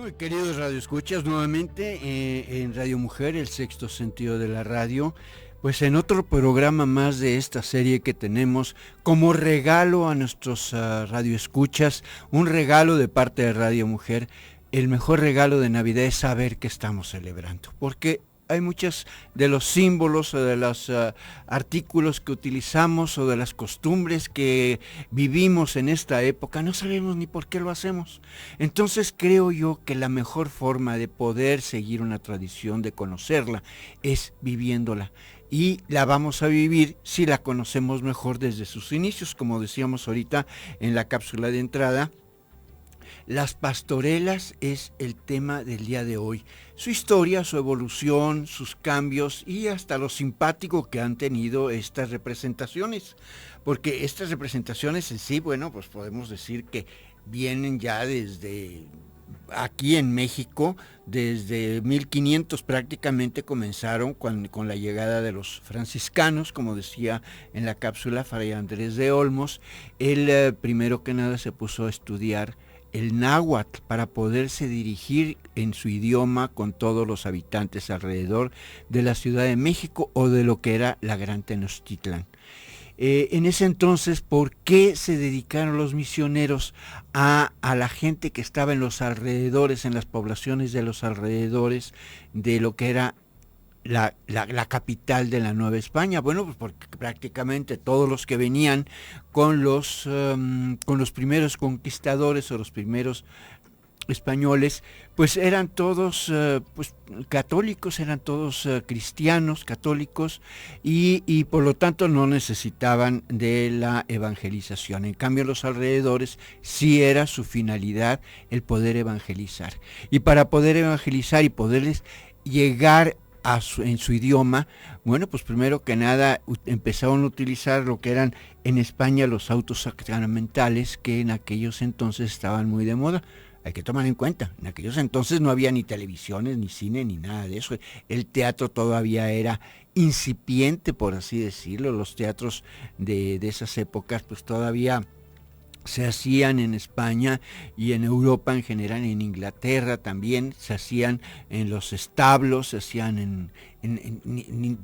Muy queridos radioescuchas, nuevamente en Radio Mujer, el sexto sentido de la radio, pues en otro programa más de esta serie que tenemos como regalo a nuestros radioescuchas, un regalo de parte de Radio Mujer. El mejor regalo de Navidad es saber que estamos celebrando, porque hay muchos de los símbolos o de los artículos que utilizamos o de las costumbres que vivimos en esta época, no sabemos ni por qué lo hacemos. Entonces creo yo que la mejor forma de poder seguir una tradición, de conocerla, es viviéndola. Y la vamos a vivir si la conocemos mejor desde sus inicios, como decíamos ahorita en la cápsula de entrada. Las pastorelas es el tema del día de hoy. Su historia, su evolución, sus cambios y hasta lo simpático que han tenido estas representaciones. Porque estas representaciones en sí, bueno, pues podemos decir que vienen ya desde aquí en México, desde 1500 prácticamente comenzaron con la llegada de los franciscanos, como decía en la cápsula Fray Andrés de Olmos. Él primero que nada se puso a estudiar el náhuatl para poderse dirigir en su idioma con todos los habitantes alrededor de la Ciudad de México o de lo que era la Gran Tenochtitlán. En ese entonces, ¿por qué se dedicaron los misioneros a la gente que estaba en los alrededores, en las poblaciones de los alrededores de lo que era la capital de la Nueva España? Bueno, pues porque prácticamente todos los que venían con los primeros conquistadores o los primeros españoles, pues eran todos pues católicos, eran todos cristianos, católicos, y por lo tanto no necesitaban de la evangelización. En cambio, los alrededores sí era su finalidad el poder evangelizar. Y para poder evangelizar y poderles llegar en su idioma, bueno, pues primero que nada empezaron a utilizar lo que eran en España los autos sacramentales, que en aquellos entonces estaban muy de moda. Hay que tomar en cuenta, en aquellos entonces no había ni televisiones, ni cine, ni nada de eso. El teatro todavía era incipiente, por así decirlo. Los teatros de esas épocas pues todavía se hacían en España y en Europa en general, en Inglaterra también, se hacían en los establos, se hacían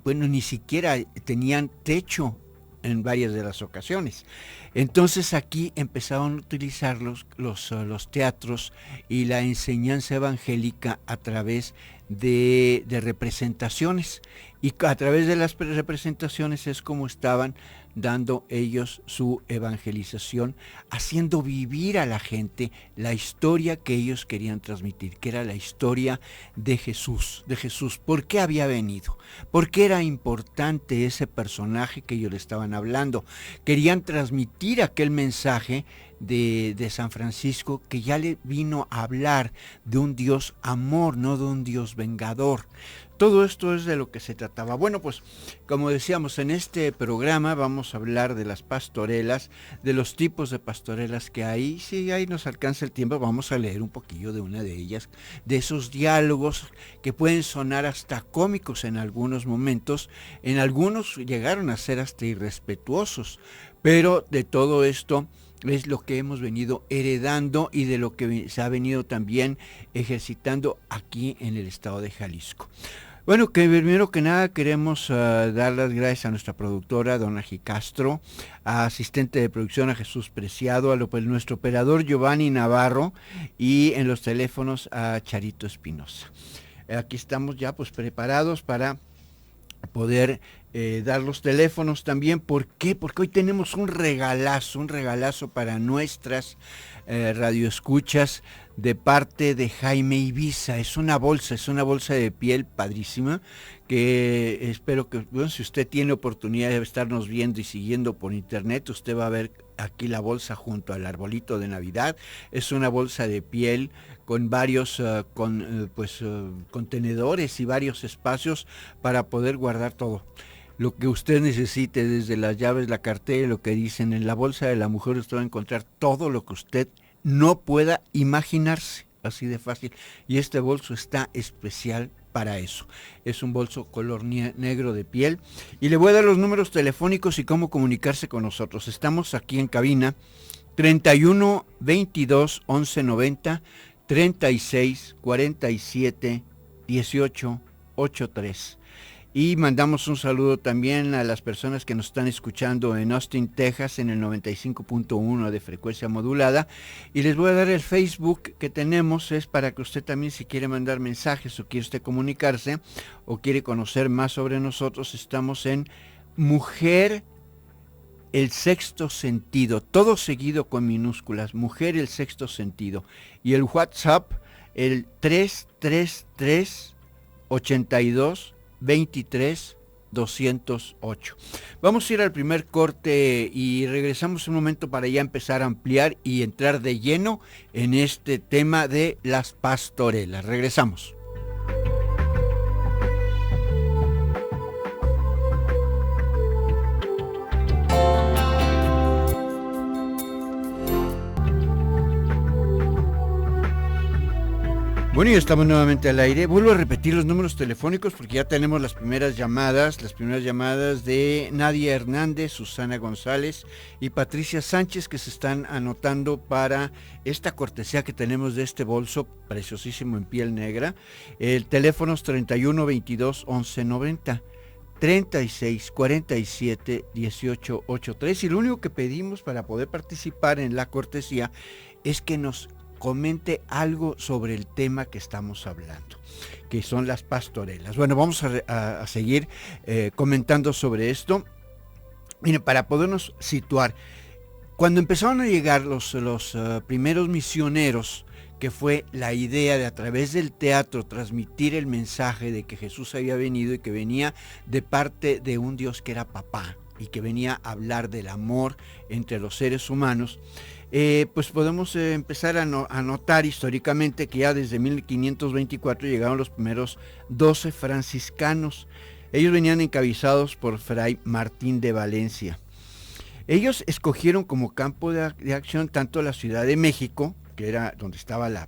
bueno, ni siquiera tenían techo en varias de las ocasiones. Entonces aquí empezaron a utilizar los teatros y la enseñanza evangélica a través de representaciones, y a través de las representaciones es como estaban dando ellos su evangelización, haciendo vivir a la gente la historia que ellos querían transmitir, que era la historia de Jesús. ¿Por qué había venido? ¿Por qué era importante ese personaje que ellos le estaban hablando? Querían transmitir aquel mensaje de San Francisco, que ya le vino a hablar de un Dios amor, no de un Dios vengador. Todo esto es de lo que se trataba. Bueno, pues como decíamos, en este programa vamos a hablar de las pastorelas, de los tipos de pastorelas que hay. Si ahí nos alcanza el tiempo, vamos a leer un poquillo de una de ellas, de esos diálogos que pueden sonar hasta cómicos en algunos momentos, en algunos llegaron a ser hasta irrespetuosos, pero de todo esto es lo que hemos venido heredando y de lo que se ha venido también ejercitando aquí en el estado de Jalisco. Bueno, que primero que nada queremos dar las gracias a nuestra productora, Donna G. Castro, a asistente de producción, a Jesús Preciado, a nuestro operador Giovanni Navarro, y en los teléfonos a Charito Espinosa. Aquí estamos ya pues preparados para poder dar los teléfonos también. ¿Por qué? Porque hoy tenemos un regalazo para nuestras radioescuchas de parte de Jaime Ibiza. Es una bolsa de piel padrísima, que espero que, bueno, si usted tiene oportunidad de estarnos viendo y siguiendo por internet, usted va a ver aquí la bolsa junto al arbolito de Navidad. Es una bolsa de piel con varios contenedores y varios espacios para poder guardar todo lo que usted necesite, desde las llaves, la cartera, lo que dicen. En la bolsa de la mujer usted va a encontrar todo lo que usted no pueda imaginarse, así de fácil. Y este bolso está especial para eso. Es un bolso color negro de piel. Y le voy a dar los números telefónicos y cómo comunicarse con nosotros. Estamos aquí en cabina 31 22 11 90, 36 47 18 83. Y mandamos un saludo también a las personas que nos están escuchando en Austin, Texas, en el 95.1 de frecuencia modulada. Y les voy a dar el Facebook que tenemos, es para que usted también, si quiere mandar mensajes o quiere usted comunicarse o quiere conocer más sobre nosotros, estamos en Mujer el Sexto Sentido, todo seguido con minúsculas, Mujer el Sexto Sentido. Y el WhatsApp, el 333 82 23 208. Vamos a ir al primer corte y regresamos un momento para ya empezar a ampliar y entrar de lleno en este tema de las pastorelas. Regresamos. Bueno, y estamos nuevamente al aire. Vuelvo a repetir los números telefónicos porque ya tenemos las primeras llamadas de Nadia Hernández, Susana González y Patricia Sánchez, que se están anotando para esta cortesía que tenemos de este bolso preciosísimo en piel negra. El teléfono es 31 22 11 90. 36 47 18 83, y lo único que pedimos para poder participar en la cortesía es que nos comente algo sobre el tema que estamos hablando, que son las pastorelas. Bueno, vamos a seguir comentando sobre esto. Miren, para podernos situar, cuando empezaron a llegar los primeros misioneros, que fue la idea de a través del teatro transmitir el mensaje de que Jesús había venido y que venía de parte de un Dios que era papá y que venía a hablar del amor entre los seres humanos, pues podemos empezar a notar históricamente que ya desde 1524 llegaron los primeros 12 franciscanos. Ellos venían encabezados por Fray Martín de Valencia. Ellos escogieron como campo de acción tanto la Ciudad de México, que era donde estaba la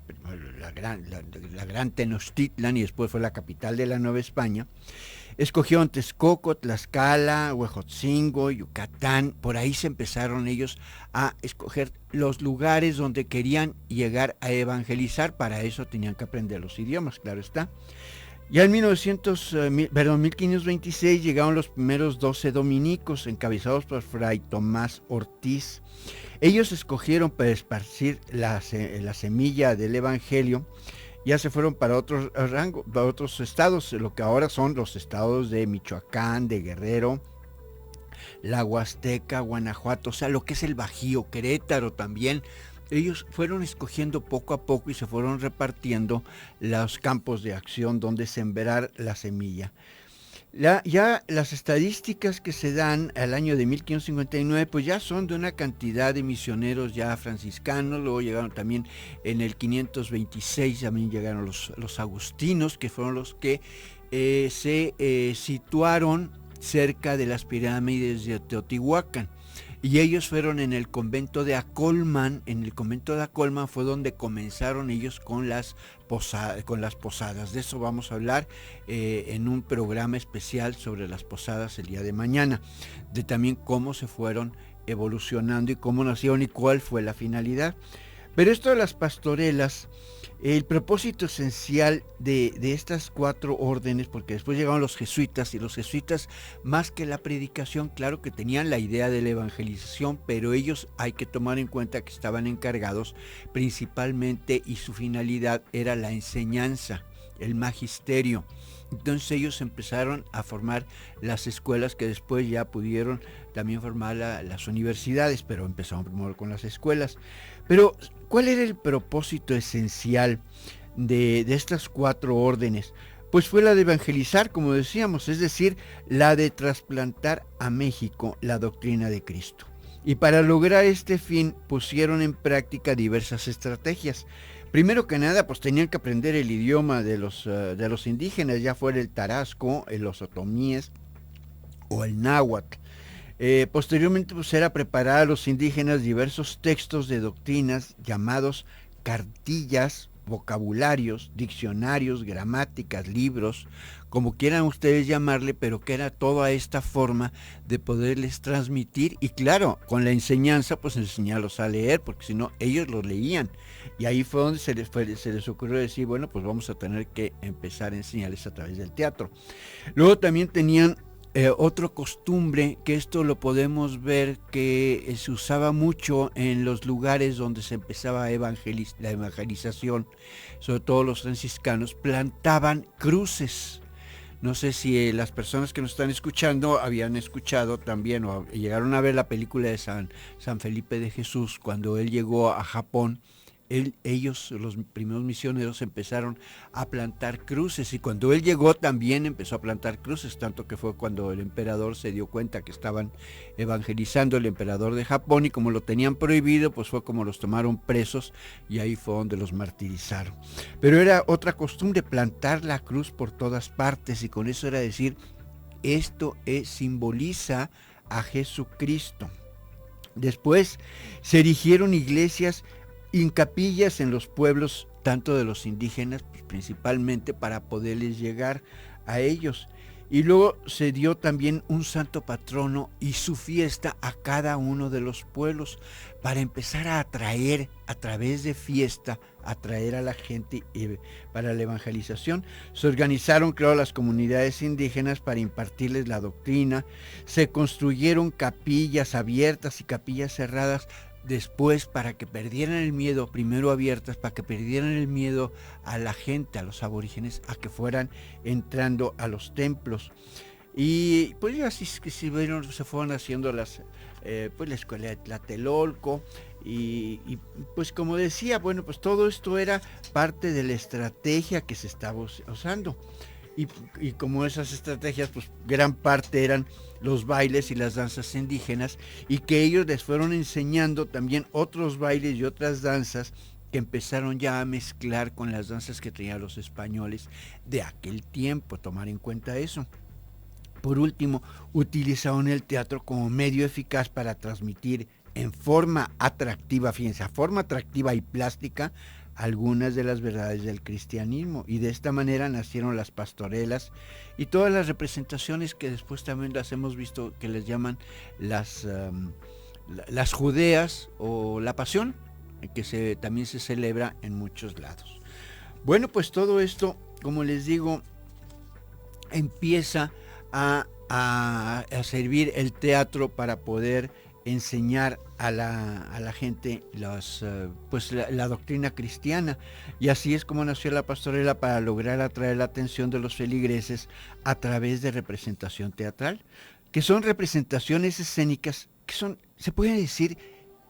gran Tenochtitlan, y después fue la capital de la Nueva España. Escogieron Texcoco, Tlaxcala, Huejotzingo, Yucatán. Por ahí se empezaron ellos a escoger los lugares donde querían llegar a evangelizar. Para eso tenían que aprender los idiomas, claro está. Ya en 1526 llegaron los primeros 12 dominicos, encabezados por Fray Tomás Ortiz. Ellos escogieron para esparcir la semilla del evangelio. Ya se fueron para otros estados, lo que ahora son los estados de Michoacán, de Guerrero, la Huasteca, Guanajuato, o sea, lo que es el Bajío, Querétaro también. Ellos fueron escogiendo poco a poco y se fueron repartiendo los campos de acción donde sembrar la semilla. Ya las estadísticas que se dan al año de 1559 pues ya son de una cantidad de misioneros ya franciscanos. Luego llegaron también en el 526, también llegaron los agustinos, que fueron los que se situaron cerca de las pirámides de Teotihuacán. Y ellos fueron en el convento de Acolman. En el convento de Acolman fue donde comenzaron ellos con las posadas. De eso vamos a hablar en un programa especial sobre las posadas el día de mañana. De también cómo se fueron evolucionando y cómo nacieron y cuál fue la finalidad. Pero esto de las pastorelas, el propósito esencial de estas 4 órdenes, porque después llegaron los jesuitas, y los jesuitas, más que la predicación, claro que tenían la idea de la evangelización, pero ellos hay que tomar en cuenta que estaban encargados principalmente, y su finalidad era la enseñanza, el magisterio. Entonces ellos empezaron a formar las escuelas, que después ya pudieron también formar las universidades, pero empezaron primero con las escuelas. Pero, ¿cuál era el propósito esencial de estas 4 órdenes? Pues fue la de evangelizar, como decíamos, es decir, la de trasplantar a México la doctrina de Cristo. Y para lograr este fin pusieron en práctica diversas estrategias. Primero que nada, pues tenían que aprender el idioma de los indígenas, ya fuera el tarasco, los otomíes o el náhuatl. Posteriormente, pues era preparar a los indígenas diversos textos de doctrinas llamados cartillas, vocabularios, diccionarios, gramáticas, libros, como quieran ustedes llamarle, pero que era toda esta forma de poderles transmitir, y claro, con la enseñanza, pues enseñarlos a leer, porque si no, ellos lo leían. Y ahí fue donde se les ocurrió decir, bueno, pues vamos a tener que empezar a enseñarles a través del teatro. Luego también tenían otra costumbre, que esto lo podemos ver que se usaba mucho en los lugares donde se empezaba la evangelización, sobre todo los franciscanos, plantaban cruces. No sé si las personas que nos están escuchando habían escuchado también o llegaron a ver la película de San Felipe de Jesús, cuando él llegó a Japón. Ellos, los primeros misioneros, empezaron a plantar cruces, y cuando él llegó también empezó a plantar cruces, tanto que fue cuando el emperador se dio cuenta que estaban evangelizando, el emperador de Japón, y como lo tenían prohibido, pues fue como los tomaron presos, y ahí fue donde los martirizaron. Pero era otra costumbre, plantar la cruz por todas partes, y con eso era decir, esto simboliza a Jesucristo. Después se erigieron iglesias y capillas en los pueblos, tanto de los indígenas, pues, principalmente para poderles llegar a ellos. Y luego se dio también un santo patrono y su fiesta a cada uno de los pueblos, para empezar a atraer, a través de fiesta, atraer a la gente para la evangelización. Se organizaron, claro, las comunidades indígenas para impartirles la doctrina. Se construyeron capillas abiertas y capillas cerradas, después para que perdieran el miedo, primero abiertas, para que perdieran el miedo a la gente, a los aborígenes, a que fueran entrando a los templos. Y pues así que se fueron haciendo pues la escuela de Tlatelolco, y pues como decía, bueno, pues todo esto era parte de la estrategia que se estaba usando. Y como esas estrategias, pues gran parte eran los bailes y las danzas indígenas, y que ellos les fueron enseñando también otros bailes y otras danzas que empezaron ya a mezclar con las danzas que tenían los españoles de aquel tiempo, tomar en cuenta eso. Por último, utilizaron el teatro como medio eficaz para transmitir en forma atractiva, fíjense, forma atractiva y plástica, algunas de las verdades del cristianismo, y de esta manera nacieron las pastorelas y todas las representaciones que después también las hemos visto, que les llaman las judeas o la pasión, que también se celebra en muchos lados. Bueno, pues todo esto, como les digo, empieza a servir el teatro para poder enseñar a la gente pues la doctrina cristiana, y así es como nació la pastorela, para lograr atraer la atención de los feligreses a través de representación teatral, que son representaciones escénicas que son, se puede decir,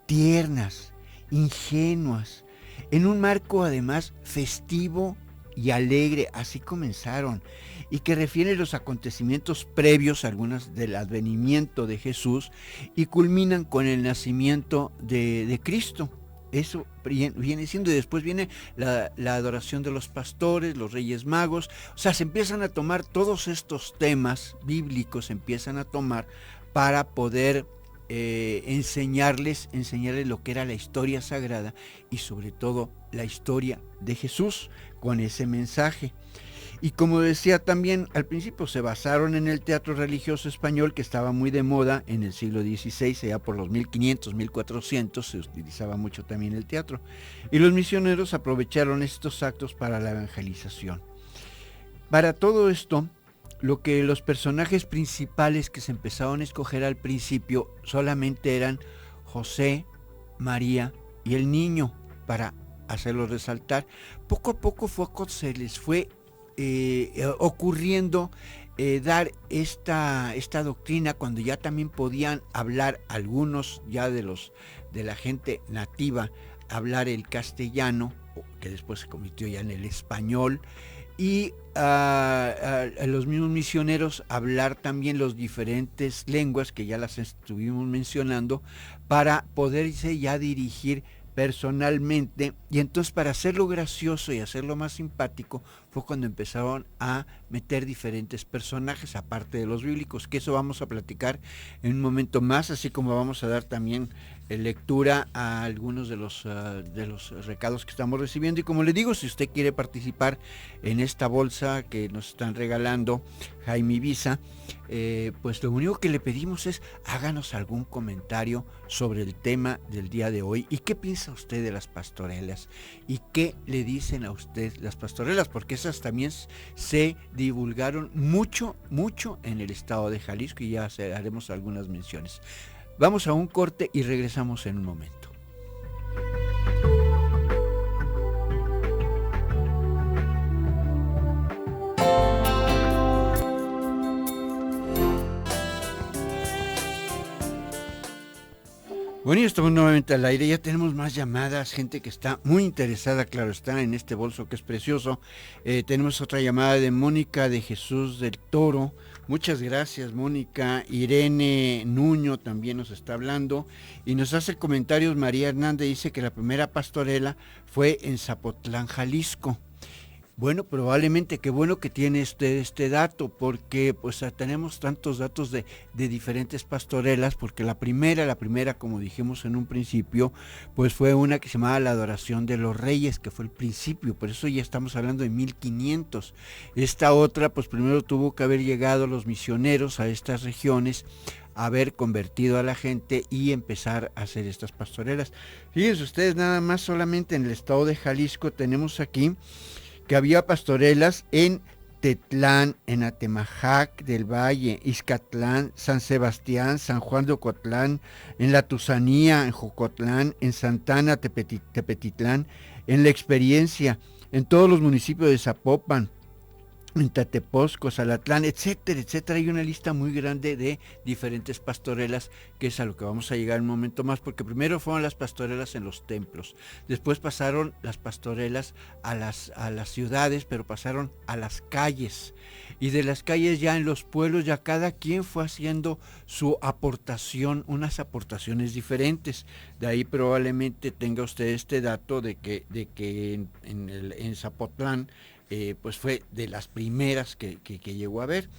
tiernas, ingenuas, en un marco además festivo y alegre. Así comenzaron, y que refieren los acontecimientos previos, algunas del advenimiento de Jesús, y culminan con el nacimiento de Cristo. Eso viene siendo, y después viene la adoración de los pastores, los reyes magos. O sea, se empiezan a tomar todos estos temas bíblicos, se empiezan a tomar para poder enseñarles lo que era la historia sagrada, y sobre todo la historia de Jesús, con ese mensaje. Y como decía también al principio, se basaron en el teatro religioso español, que estaba muy de moda en el siglo XVI, allá por los 1500, 1400, se utilizaba mucho también el teatro. Y los misioneros aprovecharon estos actos para la evangelización. Para todo esto, lo que los personajes principales que se empezaron a escoger al principio solamente eran José, María y el niño, para hacerlos resaltar. Poco a poco se les fue ocurriendo dar esta doctrina, cuando ya también podían hablar algunos ya de la gente nativa, hablar el castellano, que después se convirtió ya en el español, y a los mismos misioneros hablar también las diferentes lenguas que ya las estuvimos mencionando, para poderse ya dirigir personalmente. Y entonces, para hacerlo gracioso y hacerlo más simpático, fue cuando empezaron a meter diferentes personajes aparte de los bíblicos, que eso vamos a platicar en un momento más, así como vamos a dar también lectura a algunos de los recados que estamos recibiendo. Y como le digo, si usted quiere participar en esta bolsa que nos están regalando Jaime Ibiza, pues lo único que le pedimos es háganos algún comentario sobre el tema del día de hoy y qué piensa usted de las pastorelas y qué le dicen a usted las pastorelas, porque esas también se divulgaron mucho en el estado de Jalisco y ya haremos algunas menciones. Vamos a un corte y regresamos en un momento. Bueno, y estamos nuevamente al aire, ya tenemos más llamadas, gente que está muy interesada, claro está, en este bolso que es precioso. Tenemos otra llamada de Mónica de Jesús del Toro. Muchas gracias, Mónica. Irene Nuño también nos está hablando y nos hace comentarios. María Hernández dice que la primera pastorela fue en Zapotlán, Jalisco. Bueno, probablemente, qué bueno que tiene usted este dato, porque pues tenemos tantos datos de diferentes pastorelas, porque la primera, como dijimos en un principio, pues fue una que se llamaba La Adoración de los Reyes, que fue el principio, por eso ya estamos hablando de 1500. Esta otra, pues primero tuvo que haber llegado los misioneros a estas regiones, haber convertido a la gente y empezar a hacer estas pastorelas. Fíjense ustedes, nada más solamente en el estado de Jalisco tenemos aquí que había pastorelas en Tetlán, en Atemajac del Valle, Ixcatlán, San Sebastián, San Juan de Ocotlán, en La Tusanía, en Jocotlán, en Santana, Tepetitlán, en La Experiencia, en todos los municipios de Zapopan, en Tatepozco, Salatlán, etcétera, etcétera. Hay una lista muy grande de diferentes pastorelas, que es a lo que vamos a llegar un momento más, porque primero fueron las pastorelas en los templos, después pasaron las pastorelas a las ciudades, pero pasaron a las calles, y de las calles ya en los pueblos, ya cada quien fue haciendo su aportación, unas aportaciones diferentes. De ahí probablemente tenga usted este dato de que en Zapotlán, pues fue de las primeras que llegó a ver.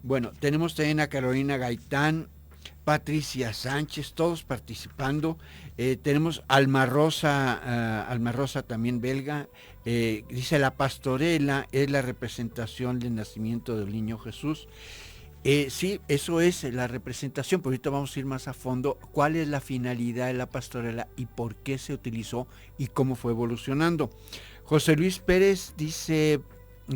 Bueno, tenemos también a Carolina Gaitán, Patricia Sánchez, todos participando. Tenemos Alma Rosa también belga. Dice: la pastorela es la representación del nacimiento del niño Jesús. Sí, eso es la representación, pero ahorita vamos a ir más a fondo cuál es la finalidad de la pastorela y por qué se utilizó y cómo fue evolucionando. José Luis Pérez dice: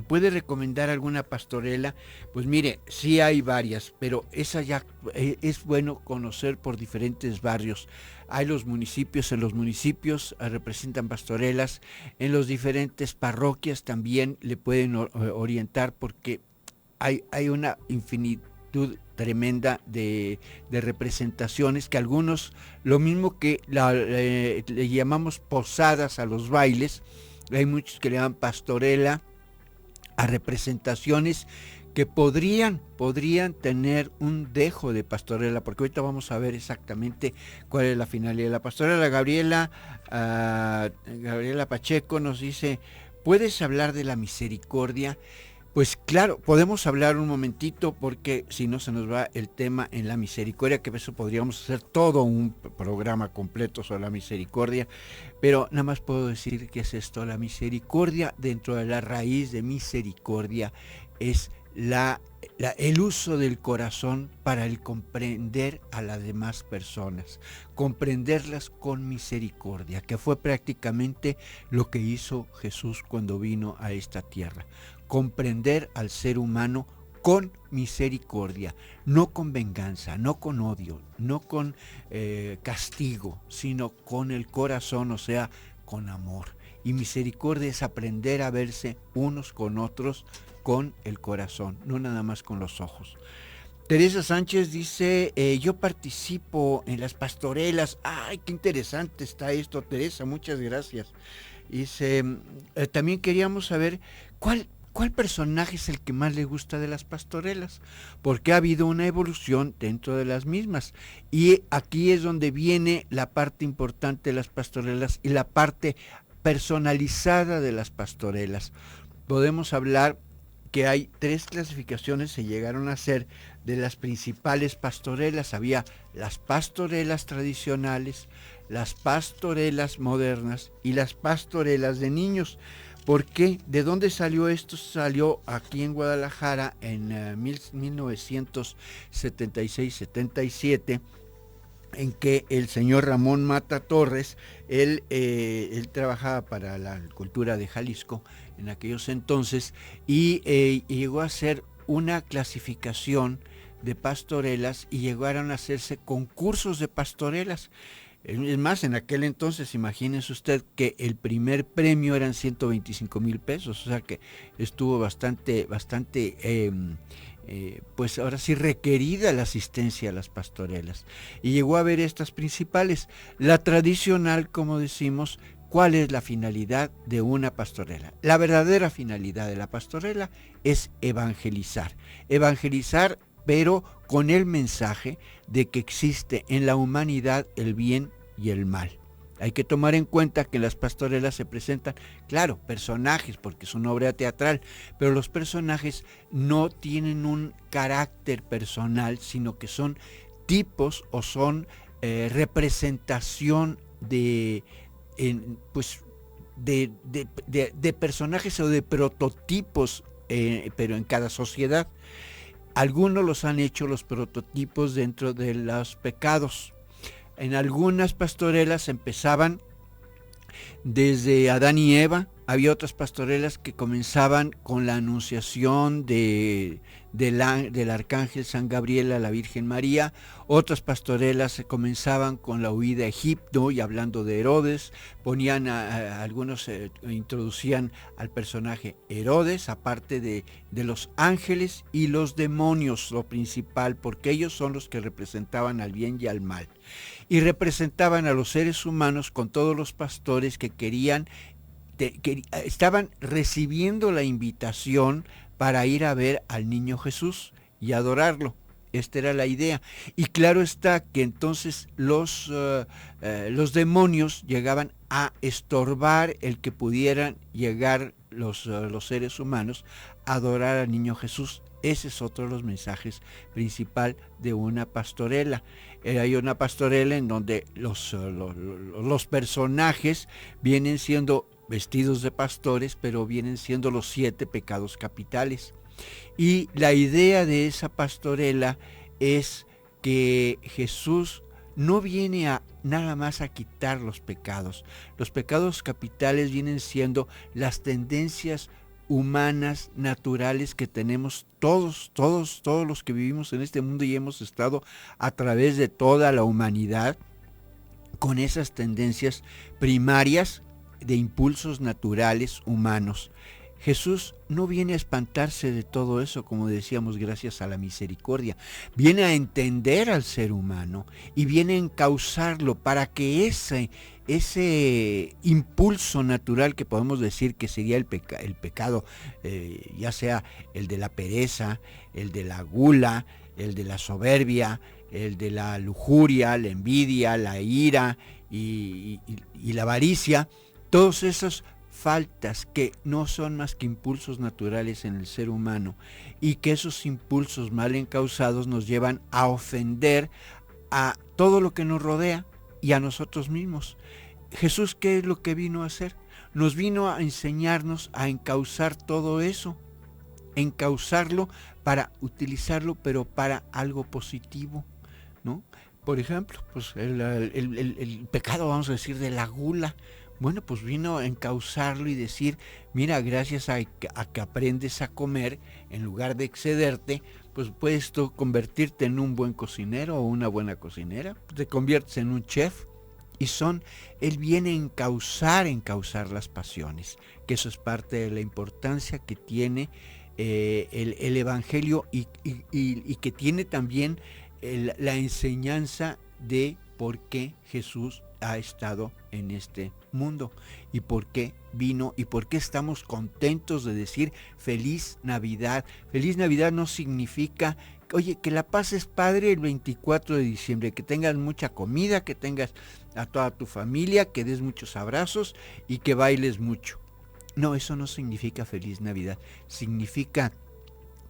¿puede recomendar alguna pastorela? Pues mire, sí hay varias, pero esa ya es bueno conocer por diferentes barrios. Hay los municipios, en los municipios representan pastorelas, en los diferentes parroquias también le pueden orientar, porque hay una infinitud tremenda de representaciones, que algunos, lo mismo que le llamamos posadas a los bailes, hay muchos que le llaman pastorela a representaciones que podrían tener un dejo de pastorela, porque ahorita vamos a ver exactamente cuál es la finalidad de la pastorela. Gabriela Pacheco nos dice: ¿puedes hablar de la misericordia? Pues claro, podemos hablar un momentito, porque si no se nos va el tema en la misericordia, que eso podríamos hacer todo un programa completo sobre la misericordia, pero nada más puedo decir que es esto: la misericordia, dentro de la raíz de misericordia, es el uso del corazón para el comprender a las demás personas, comprenderlas con misericordia, que fue prácticamente lo que hizo Jesús cuando vino a esta tierra. Comprender al ser humano con misericordia, no con venganza, no con odio, no con castigo, sino con el corazón, o sea, con amor. Y misericordia es aprender a verse unos con otros con el corazón, no nada más con los ojos. Teresa Sánchez dice: yo participo en las pastorelas. ¡Ay, qué interesante está esto, Teresa! Muchas gracias. Dice: también queríamos saber ¿cuál personaje es el que más le gusta de las pastorelas? Porque ha habido una evolución dentro de las mismas. Y aquí es donde viene la parte importante de las pastorelas y la parte personalizada de las pastorelas. Podemos hablar que hay 3 clasificaciones, se llegaron a hacer de las principales pastorelas. Había las pastorelas tradicionales, las pastorelas modernas y las pastorelas de niños. ¿Por qué? ¿De dónde salió esto? Salió aquí en Guadalajara en 1976-77, en que el señor Ramón Mata Torres, él trabajaba para la cultura de Jalisco en aquellos entonces, y llegó a hacer una clasificación de pastorelas y llegaron a hacerse concursos de pastorelas. Es más, en aquel entonces, imagínense usted que el primer premio eran 125,000 pesos, o sea que estuvo bastante, pues ahora sí requerida la asistencia a las pastorelas. Y llegó a ver estas principales. La tradicional, como decimos, ¿cuál es la finalidad de una pastorela? La verdadera finalidad de la pastorela es evangelizar. Evangelizar, pero con el mensaje de que existe en la humanidad el bien y el mal. Hay que tomar en cuenta que en las pastorelas se presentan, claro, personajes, porque es una obra teatral, pero los personajes no tienen un carácter personal, sino que son tipos o son representación de personajes o de prototipos, pero en cada sociedad. Algunos los han hecho los prototipos dentro de los pecados. En algunas pastorelas empezaban desde Adán y Eva. Había otras pastorelas que comenzaban con la anunciación del arcángel San Gabriel a la Virgen María. Otras pastorelas comenzaban con la huida a Egipto y hablando de Herodes. Ponían algunos introducían al personaje Herodes, aparte de los ángeles y los demonios, lo principal, porque ellos son los que representaban al bien y al mal. Y representaban a los seres humanos con todos los pastores que estaban recibiendo la invitación para ir a ver al niño Jesús y adorarlo. Esta era la idea. Y claro está que entonces los demonios llegaban a estorbar el que pudieran llegar los seres humanos a adorar al niño Jesús. Ese es otro de los mensajes principal de una pastorela. Hay una pastorela en donde los personajes vienen siendo vestidos de pastores, pero vienen siendo los 7 pecados capitales. Y la idea de esa pastorela es que Jesús no viene a nada más a quitar los pecados. Los pecados capitales vienen siendo las tendencias humanas, naturales que tenemos todos los que vivimos en este mundo y hemos estado a través de toda la humanidad con esas tendencias primarias de impulsos naturales humanos. Jesús no viene a espantarse de todo eso, como decíamos, gracias a la misericordia. Viene a entender al ser humano y viene a encauzarlo para que ese impulso natural que podemos decir que sería el pecado, ya sea el de la pereza, el de la gula, el de la soberbia, el de la lujuria, la envidia, la ira y la avaricia, todos esos faltas que no son más que impulsos naturales en el ser humano y que esos impulsos mal encausados nos llevan a ofender a todo lo que nos rodea y a nosotros mismos. Jesús, ¿qué es lo que vino a hacer? Nos vino a enseñarnos a encauzar todo eso, encauzarlo para utilizarlo, pero para algo positivo, ¿no? Por ejemplo, pues el pecado, vamos a decir, de la gula. Bueno, pues vino a encauzarlo y decir, mira, gracias a que aprendes a comer, en lugar de excederte, pues puedes tú convertirte en un buen cocinero o una buena cocinera, te conviertes en un chef. Y él viene a encauzar las pasiones, que eso es parte de la importancia que tiene el Evangelio y que tiene también la enseñanza de por qué Jesús ha estado en este mundo y por qué vino y por qué estamos contentos de decir feliz Navidad. Feliz Navidad no significa, oye, que la pases padre el 24 de diciembre, que tengas mucha comida, que tengas a toda tu familia, que des muchos abrazos y que bailes mucho. No, eso no significa feliz Navidad. Significa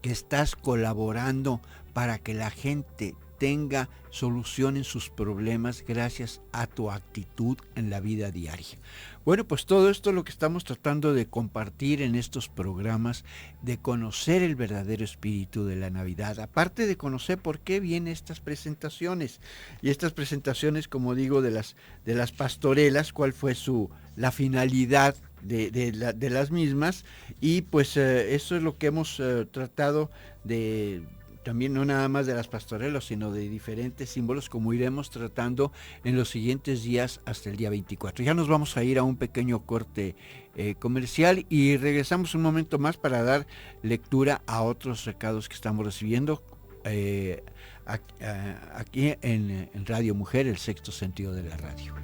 que estás colaborando para que la gente tenga solución en sus problemas gracias a tu actitud en la vida diaria. Bueno, pues todo esto es lo que estamos tratando de compartir en estos programas, de conocer el verdadero espíritu de la Navidad, aparte de conocer por qué vienen estas presentaciones. Y estas presentaciones, como digo, de las pastorelas, cuál fue la finalidad de las mismas, y pues eso es lo que hemos tratado de también, no nada más de las pastorelas, sino de diferentes símbolos, como iremos tratando en los siguientes días hasta el día 24. Ya nos vamos a ir a un pequeño corte comercial y regresamos un momento más para dar lectura a otros recados que estamos recibiendo aquí en Radio Mujer, el sexto sentido de la radio.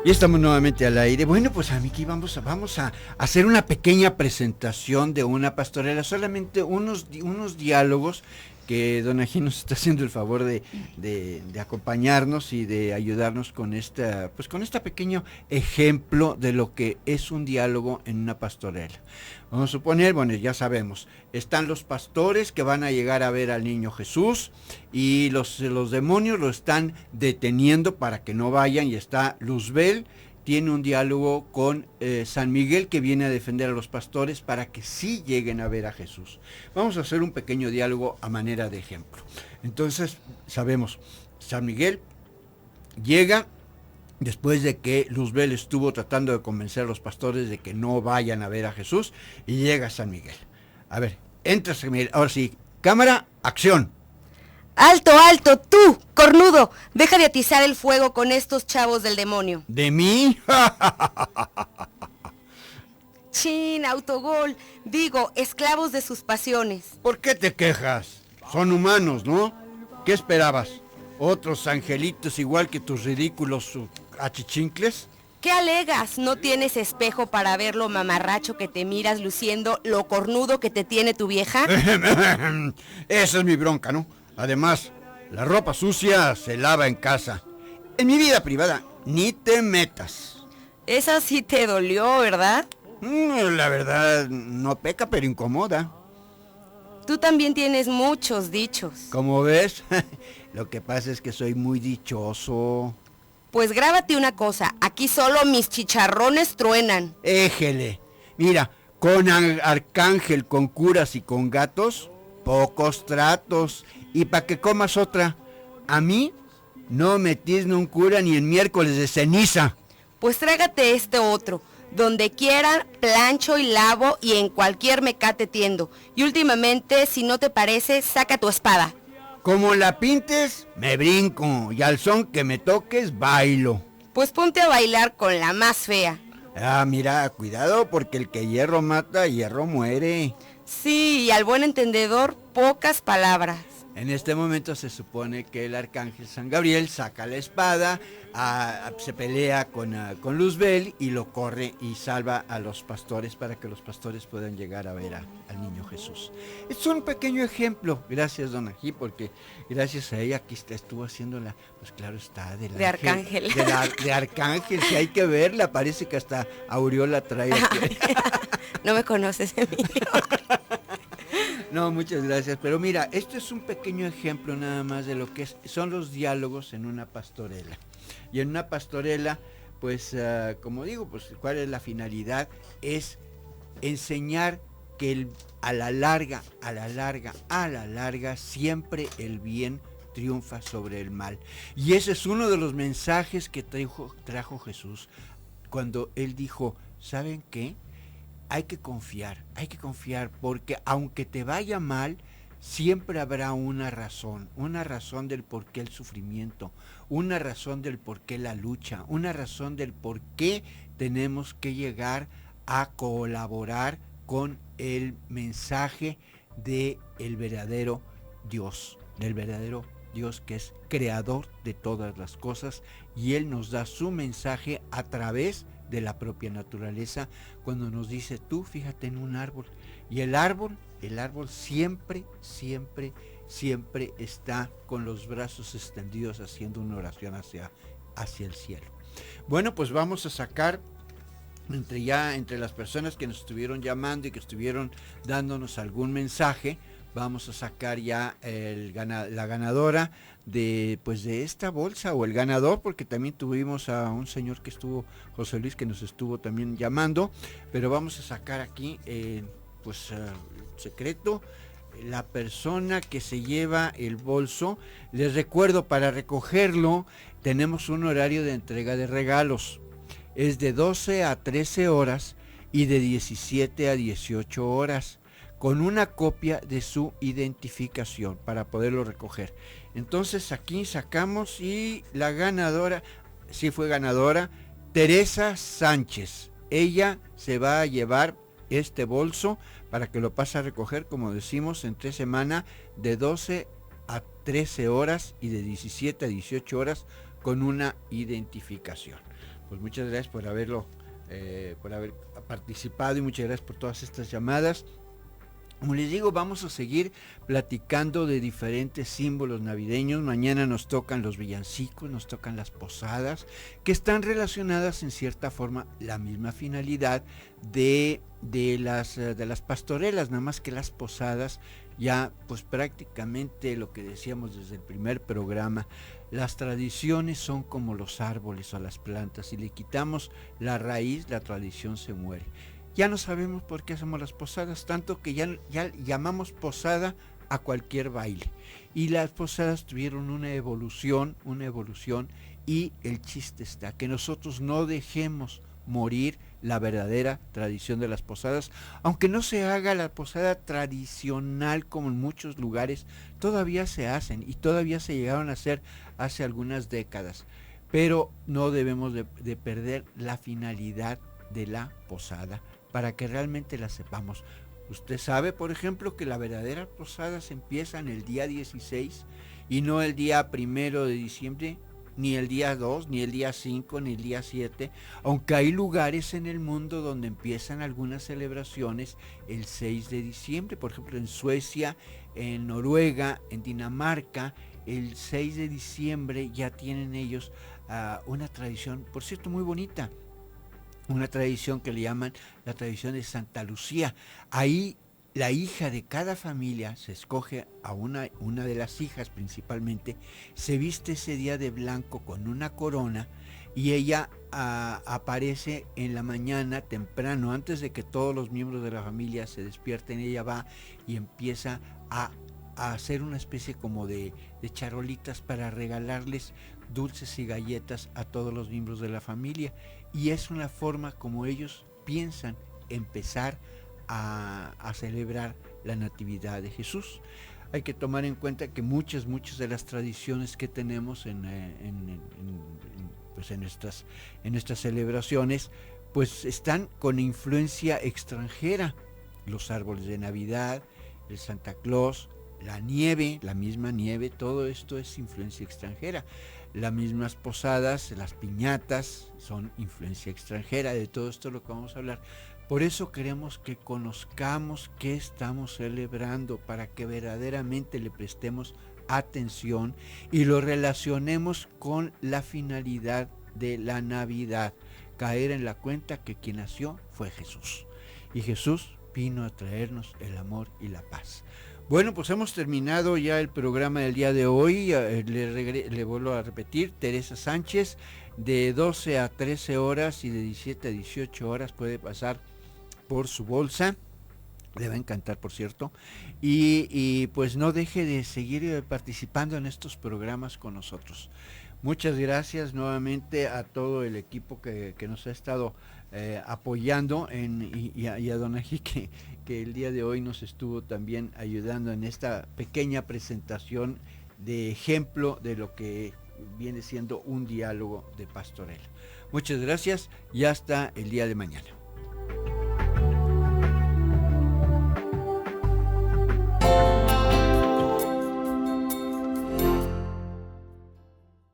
Y estamos nuevamente al aire. Bueno, pues aquí vamos a hacer una pequeña presentación de una pastorela, solamente unos diálogos que don Ají nos está haciendo el favor de acompañarnos y de ayudarnos con esta pequeño ejemplo de lo que es un diálogo en una pastorela. Vamos a suponer, bueno, ya sabemos, están los pastores que van a llegar a ver al niño Jesús y los demonios lo están deteniendo para que no vayan, y está Luzbel, tiene un diálogo con San Miguel, que viene a defender a los pastores para que sí lleguen a ver a Jesús. Vamos a hacer un pequeño diálogo a manera de ejemplo. Entonces, sabemos, San Miguel llega después de que Luzbel estuvo tratando de convencer a los pastores de que no vayan a ver a Jesús, y llega San Miguel. A ver, entra San Miguel, ahora sí, cámara, acción. ¡Alto, alto! ¡Tú, cornudo! Deja de atizar el fuego con estos chavos del demonio. ¿De mí? ¡Chin, autogol! Digo, esclavos de sus pasiones. ¿Por qué te quejas? Son humanos, ¿no? ¿Qué esperabas? ¿Otros angelitos igual que tus ridículos achichincles? ¿Qué alegas? ¿No tienes espejo para ver lo mamarracho que te miras luciendo, lo cornudo que te tiene tu vieja? Esa es mi bronca, ¿no? Además, la ropa sucia se lava en casa. En mi vida privada, ni te metas. Esa sí te dolió, ¿verdad? La verdad, no peca, pero incomoda. Tú también tienes muchos dichos. ¿Cómo ves? Lo que pasa es que soy muy dichoso. Pues grábate una cosa, aquí solo mis chicharrones truenan. Éjele. Mira, con arcángel, con curas y con gatos, pocos tratos. Y para que comas otra, a mí no me tizna un cura ni en miércoles de ceniza. Pues trágate este otro. Donde quiera, plancho y lavo, y en cualquier mecate tiendo. Y últimamente, si no te parece, saca tu espada. Como la pintes, me brinco, y al son que me toques, bailo. Pues ponte a bailar con la más fea. Ah, mira, cuidado, porque el que hierro mata, hierro muere. Sí, y al buen entendedor, pocas palabras. En este momento se supone que el arcángel San Gabriel saca la espada, se pelea con Luzbel y lo corre y salva a los pastores para que los pastores puedan llegar a ver al niño Jesús. Es un pequeño ejemplo, gracias don Ají, porque gracias a ella aquí estuvo haciéndola, pues claro está, de arcángel. De arcángel, si hay que verla, parece que hasta aureola trae aquí. No me conoces, Emilio. No, muchas gracias, pero mira, esto es un pequeño ejemplo nada más de lo que son los diálogos en una pastorela. Y en una pastorela, pues, como digo, pues, ¿cuál es la finalidad? Es enseñar que a la larga, siempre el bien triunfa sobre el mal. Y ese es uno de los mensajes que trajo Jesús cuando él dijo, ¿saben qué? Hay que confiar, porque aunque te vaya mal, siempre habrá una razón del por qué el sufrimiento, una razón del por qué la lucha, una razón del por qué tenemos que llegar a colaborar con el mensaje del verdadero Dios, que es creador de todas las cosas, y Él nos da su mensaje a través de la propia naturaleza, cuando nos dice, tú fíjate en un árbol, y el árbol siempre siempre está con los brazos extendidos haciendo una oración hacia el cielo. Bueno, pues vamos a sacar entre las personas que nos estuvieron llamando y que estuvieron dándonos algún mensaje, vamos a sacar ya la ganadora de esta bolsa, o el ganador, porque también tuvimos a un señor que estuvo, José Luis, que nos estuvo también llamando, pero vamos a sacar aquí secreto, la persona que se lleva el bolso. Les recuerdo, para recogerlo tenemos un horario de entrega de regalos, es de 12 a 13 horas y de 17 a 18 horas, con una copia de su identificación para poderlo recoger. Entonces aquí sacamos, y la ganadora, sí fue ganadora, Teresa Sánchez. Ella se va a llevar este bolso para que lo pase a recoger, como decimos, entre semana, de 12 a 13 horas y de 17 a 18 horas, con una identificación. Pues muchas gracias por haber participado, y muchas gracias por todas estas llamadas. Como les digo, vamos a seguir platicando de diferentes símbolos navideños. Mañana nos tocan los villancicos, nos tocan las posadas, que están relacionadas en cierta forma la misma finalidad de las pastorelas, nada más que las posadas ya pues prácticamente lo que decíamos desde el primer programa, las tradiciones son como los árboles o las plantas, si le quitamos la raíz, la tradición se muere. Ya no sabemos por qué hacemos las posadas, tanto que ya llamamos posada a cualquier baile. Y las posadas tuvieron una evolución, y el chiste está que nosotros no dejemos morir la verdadera tradición de las posadas, aunque no se haga la posada tradicional como en muchos lugares, todavía se hacen y todavía se llegaron a hacer hace algunas décadas, pero no debemos de perder la finalidad de la posada, para que realmente la sepamos. Usted sabe, por ejemplo, que la verdadera posada se empieza en el día 16 y no el día 1 de diciembre, ni el día 2, ni el día 5, ni el día 7, aunque hay lugares en el mundo donde empiezan algunas celebraciones el 6 de diciembre, por ejemplo en Suecia, en Noruega, en Dinamarca, el 6 de diciembre ya tienen ellos una tradición, por cierto, muy bonita. Una tradición que le llaman la tradición de Santa Lucía. Ahí la hija de cada familia se escoge a una de las hijas principalmente, se viste ese día de blanco con una corona, y ella aparece en la mañana temprano, antes de que todos los miembros de la familia se despierten. Ella va y empieza a hacer una especie como de charolitas para regalarles dulces y galletas a todos los miembros de la familia, y es una forma como ellos piensan empezar a celebrar la Natividad de Jesús. Hay que tomar en cuenta que muchas de las tradiciones que tenemos en nuestras celebraciones pues están con influencia extranjera. Los árboles de Navidad, el Santa Claus, la nieve, la misma nieve, todo esto es influencia extranjera. Las mismas posadas, las piñatas son influencia extranjera. De todo esto lo que vamos a hablar. Por eso queremos que conozcamos qué estamos celebrando, para que verdaderamente le prestemos atención y lo relacionemos con la finalidad de la Navidad. Caer en la cuenta que quien nació fue Jesús. Y Jesús vino a traernos el amor y la paz. Bueno, pues hemos terminado ya el programa del día de hoy. Le vuelvo a repetir, Teresa Sánchez, de 12 a 13 horas y de 17 a 18 horas puede pasar por su bolsa. Le va a encantar, por cierto. Y pues no deje de seguir participando en estos programas con nosotros. Muchas gracias nuevamente a todo el equipo que nos ha estado apoyando y a Don Ají, que el día de hoy nos estuvo también ayudando en esta pequeña presentación de ejemplo de lo que viene siendo un diálogo de pastorela. Muchas gracias y hasta el día de mañana.